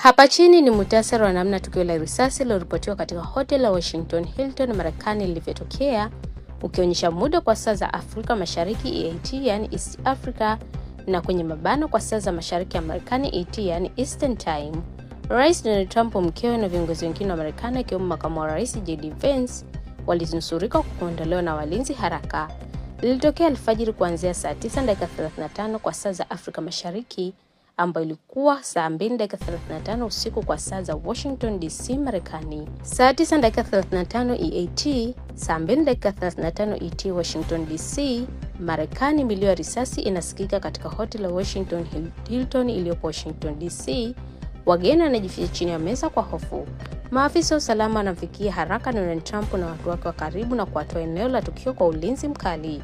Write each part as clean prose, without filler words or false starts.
Hapa chini ni muhtasari wa namna tukio la risasi lililoripotiwa katika hoteli la Washington Hilton Marekani lilivyotokea, ukionyesha muda kwa saa za Afrika Mashariki EAT yani East Africa na kwenye mabano kwa saa za Mashariki ya Marekani ET yani Eastern Time. Rais Donald Trump, mkewe na viongozi wengine wa Marekani ikiwemo makamu wa rais JD Vance walinusurika kuondolewa na walinzi haraka. Lilitokea alfajiri kuanzia saa 9:35 kwa saa za Afrika Mashariki, ambayo ilikuwa saa 2:35 usiku kwa saa za Washington DC Marekani. Saa 9:35 EAT, saa 2:35 ET Washington DC Marekani, milio ya risasi inasikika katika hoteli la Washington Hilton iliyopo Washington DC. Wageni wanajificha chini ya meza kwa hofu. Maafisa wa usalama wanamfikia haraka Donald Trump na watu wake wa karibu na kuwatoa eneo la tukio kwa ulinzi mkali.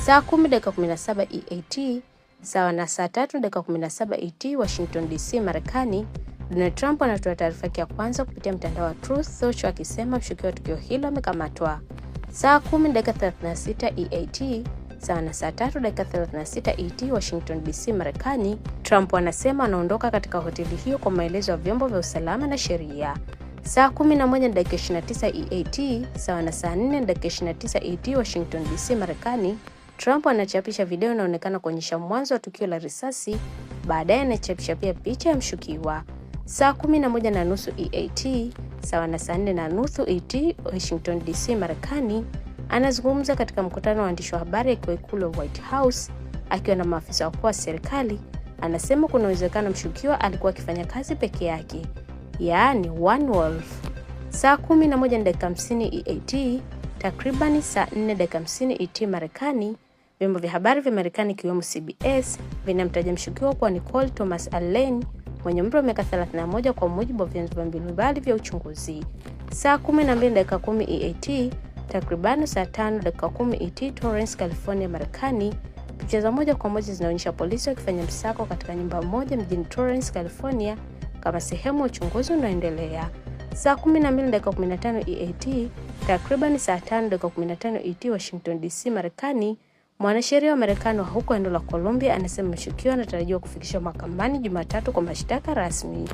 Saa 10:17 EAT, sawa na saa 3:17 ET Washington DC Marekani, Donald Trump anatoa taarifa ya kwanza kupitia mtandao wa Truth Social akisema mshukiwa wa tukio hilo amekamatwa. Saa 10:36 EAT, sawa na saa 3:36 ET Washington DC Marekani, Trump anasema anaondoka katika hoteli hiyo kwa maelezo ya vyombo vya usalama na sheria. Saa 11:29 EAT, sawa na saa 4:29 ET Washington DC Marekani, Trump anachapisha video inaonekana kuonyesha mwanzo wa tukio la risasi. Baadaye anachapisha pia picha ya mshukiwa. Saa 11:30 EAT, sawa na saa 4:30 ET Washington DC Marekani, anazungumza katika mkutano wa waandishi wa habari akiwa ikulu White House akiwa na maafisa wakuu wa serikali. Anasema kuna uwezekano mshukiwa alikuwa akifanya kazi peke yake, yaani one wolf. Saa 11:50 EAT, takriban saa 4:50 ET Marekani, vyombo vya habari vya Marekani ikiwemo CBS vinamtaja mshukiwa kuwa Nicole Thomas Allen mwenye umri wa miaka 31 kwa mujibu wa vyanzo mbalimbali vya uchunguzi. Saa 12:10 EAT, takriban saa 5:10 ET Torrance, California, Marekani, picha za moja kwa moja zinaonyesha polisi wakifanya msako katika nyumba moja mjini Torrance, California kama sehemu ya uchunguzi unaoendelea. Saa 12:15 EAT, takriban saa 5:15 ET Washington DC Marekani, mwanasheria wa Marekani wa huko eneo la Columbia anasema mshukiwa anatarajiwa kufikishwa mahakamani Jumatatu kwa mashtaka rasmi.